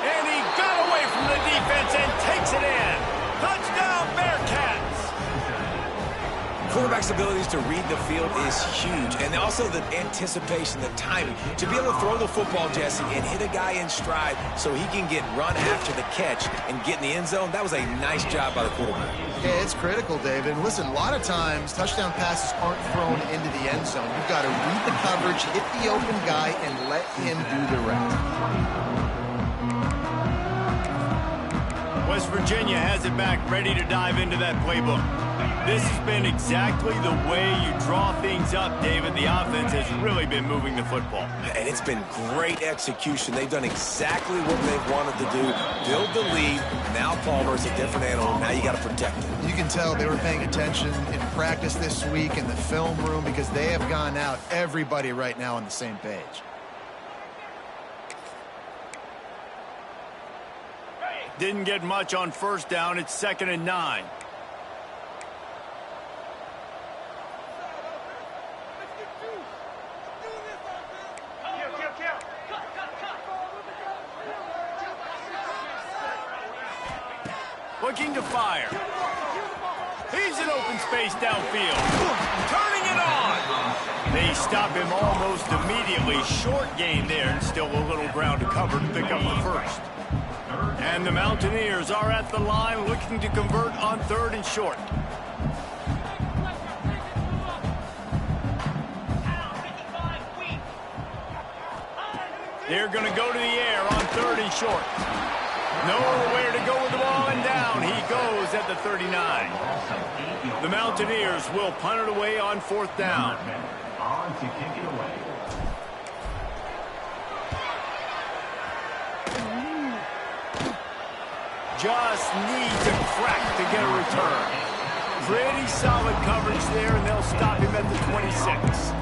and he got away from the defense and takes it in. Touchdown, Bearcats. Quarterback's abilities to read the field is huge, and also the anticipation, the timing. To be able to throw the football, Jesse, and hit a guy in stride so he can get run after the catch and get in the end zone, that was a nice job by the quarterback. Yeah, it's critical, David. And listen, a lot of times, touchdown passes aren't thrown into the end zone. You've got to read the coverage, hit the open guy, and let him do the rest. West Virginia has it back, ready to dive into that playbook. This has been exactly the way you draw things up, David. The offense has really been moving the football. And it's been great execution. They've done exactly what they've wanted to do. Build the lead. Now Palmer's a different animal. Now you got to protect him. You can tell they were paying attention in practice this week in the film room because they have gone out, everybody right now on the same page. Didn't get much on first down. It's 2nd and 9. Looking to fire. He's in open space downfield. Turning it on. They stop him almost immediately. Short gain there, and still a little ground to cover to pick up the first. And the Mountaineers are at the line looking to convert on 3rd and short. They're going to go to the air on 3rd and short. Nowhere to go with the ball, and down he goes at the 39. The Mountaineers will punt it away on 4th down. On to kick it away. Just needs a crack to get a return. Pretty solid coverage there, and they'll stop him at the 26.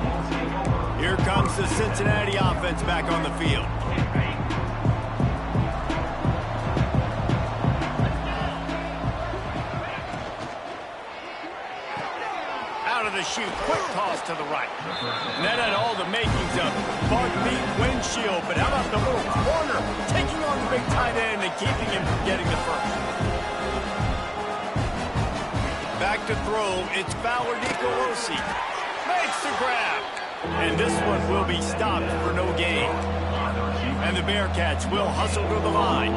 Here comes the Cincinnati offense back on the field. Out of the chute, quick toss to the right. And that had all the makings of bug meat windshield, but how about the little corner taking on the big tight end and keeping him from getting the first? Back to throw, it's Fowler Nicolosi. Makes the grab. And this one will be stopped for no gain. And the Bearcats will hustle to the line.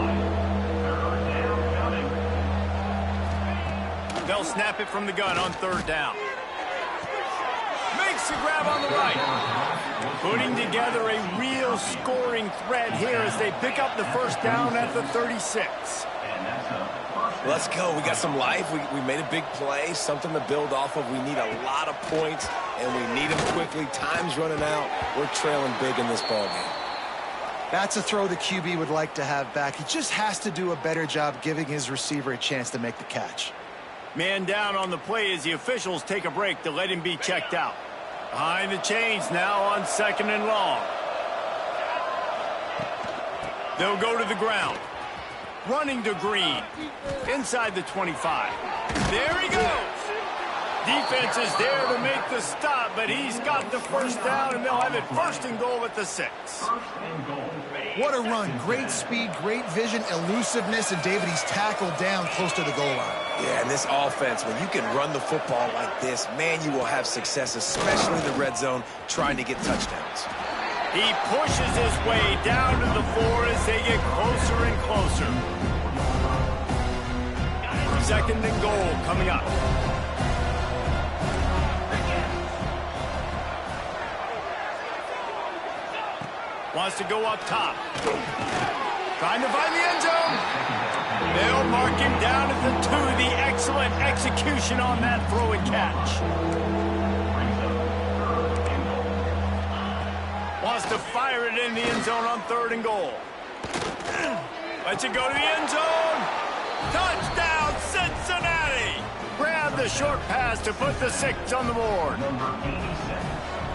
They'll snap it from the gun on 3rd down. Makes the grab on the right. Putting together a real scoring threat here as they pick up the first down at the 36. Let's go. We got some life. We made a big play, something to build off of. We need a lot of points, and we need them quickly. Time's running out. We're trailing big in this ballgame. That's a throw the QB would like to have back. He just has to do a better job giving his receiver a chance to make the catch. Man down on the play as the officials take a break to let him be checked out. Behind the chains now on 2nd and long. They'll go to the ground. Running to Green. Inside the 25. There he goes. Defense is there to make the stop, but he's got the first down, and they'll have it 1st and goal at the 6. What a run. Great speed, great vision, elusiveness, and David, he's tackled down close to the goal line. Yeah, and this offense, when you can run the football like this, man, you will have success, especially in the red zone, trying to get touchdowns. He pushes his way down to the floor as they get closer and closer. 2nd and goal coming up. Wants to go up top. Trying to find the end zone. They'll mark him down at the 2. The excellent execution on that throw and catch. Wants to fire it in the end zone on 3rd and goal. Lets it go to the end zone. Touchdown, Cincinnati! Grab the short pass to put the 6 on the board.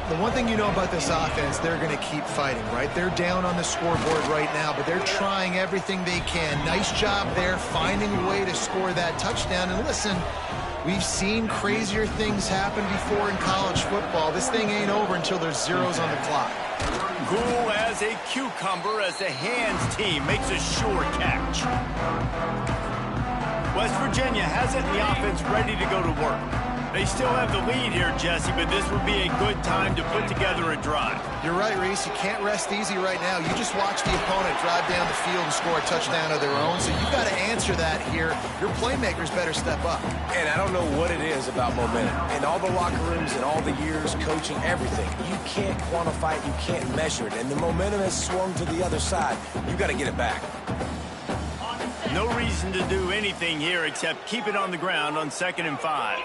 The one thing you know about this offense, they're going to keep fighting, right? They're down on the scoreboard right now, but they're trying everything they can. Nice job there, finding a way to score that touchdown. And listen, we've seen crazier things happen before in college football. This thing ain't over until there's zeros on the clock. Cool as a cucumber as the hands team makes a sure catch. West Virginia has it in the offense ready to go to work. They still have the lead here, Jesse, but this would be a good time to put together a drive. You're right, Reese. You can't rest easy right now. You just watch the opponent drive down the field and score a touchdown of their own, so you've got to answer that here. Your playmakers better step up. And I don't know what it is about momentum. In all the locker rooms and all the years, coaching, everything, you can't quantify it, you can't measure it. And the momentum has swung to the other side. You've got to get it back. No reason to do anything here except keep it on the ground on 2nd and 5.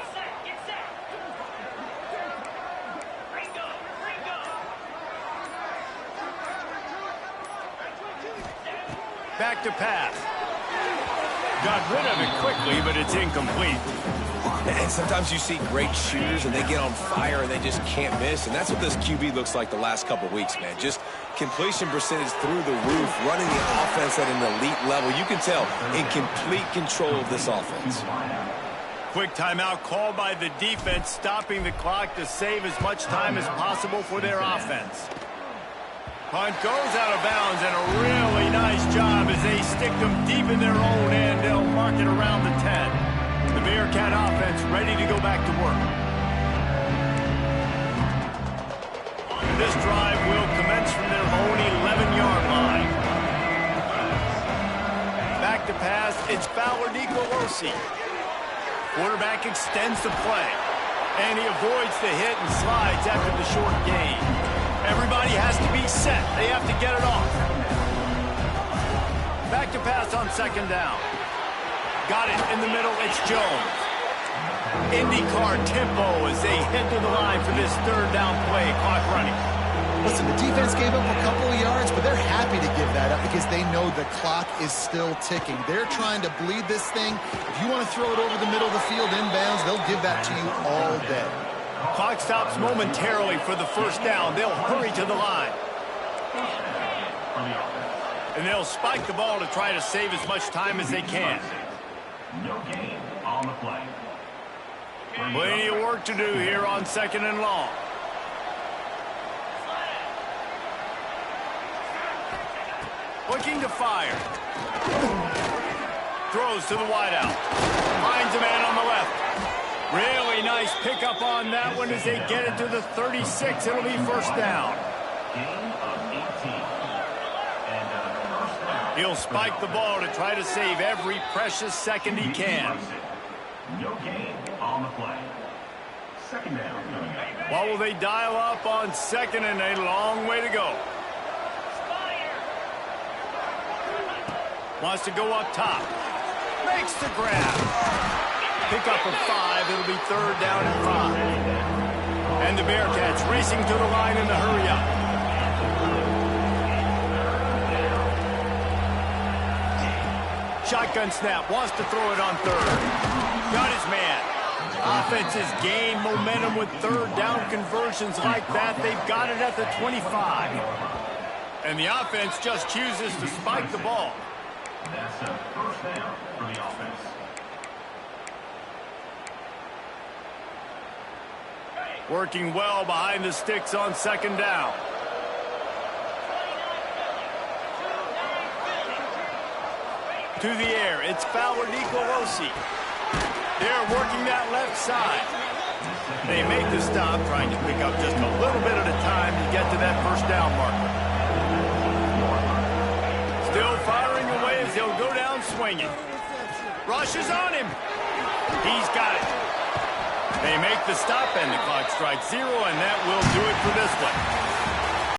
Back to pass. Got rid of it quickly, but it's incomplete. And sometimes you see great shooters, and they get on fire, and they just can't miss. And that's what this QB looks like the last couple weeks, man. Just completion percentage through the roof, running the offense at an elite level. You can tell in complete control of this offense. Quick timeout called by the defense, stopping the clock to save as much time as possible for their offense. Punt goes out of bounds, and a really nice job as they stick them deep in their own end. They'll mark it around the 10. The Bearcat offense ready to go back to work. This drive will commence from their own 11-yard line. Back to pass, it's Fowler Nicolosi. Quarterback extends the play, and he avoids the hit and slides after the short gain. Everybody has to be set. They have to get it off. Back to pass on 2nd down. Got it in the middle. It's Jones. IndyCar tempo as they head to the line for this 3rd down play. Clock running. Listen, the defense gave up a couple of yards, but they're happy to give that up because they know the clock is still ticking. They're trying to bleed this thing. If you want to throw it over the middle of the field inbounds, they'll give that to you all day. Clock stops momentarily for the 1st down. They'll hurry to the line. And they'll spike the ball to try to save as much time as they can. No gain on the play. Plenty of work to do here on 2nd and long. Looking to fire. Throws to the wideout. Finds a man on the left. Really nice pickup on that one as they get it to the 36. It'll be 1st down. Gain of 18. And first down. He'll spike the ball to try to save every precious second he can. No gain on the play. 2nd down coming up. What will they dial up on 2nd and a long way to go? Wants to go up top. Makes the grab. Pick up of 5. It'll be 3rd down and 5. And the Bearcats racing to the line in the hurry up. Shotgun snap. Wants to throw it on 3rd. Got his man. Offense has gained momentum with 3rd down conversions like that. They've got it at the 25. And the offense just chooses to spike the ball. That's a 1st down for the offense. Working well behind the sticks on second down. To the air, it's Fowler Nicolosi. They're working that left side. They make the stop, trying to pick up just a little bit at a time to get to that first down marker. Still firing away as he'll go down swinging. Rush is on him. He's got it. They make the stop, and the clock strikes 0, and that will do it for this one.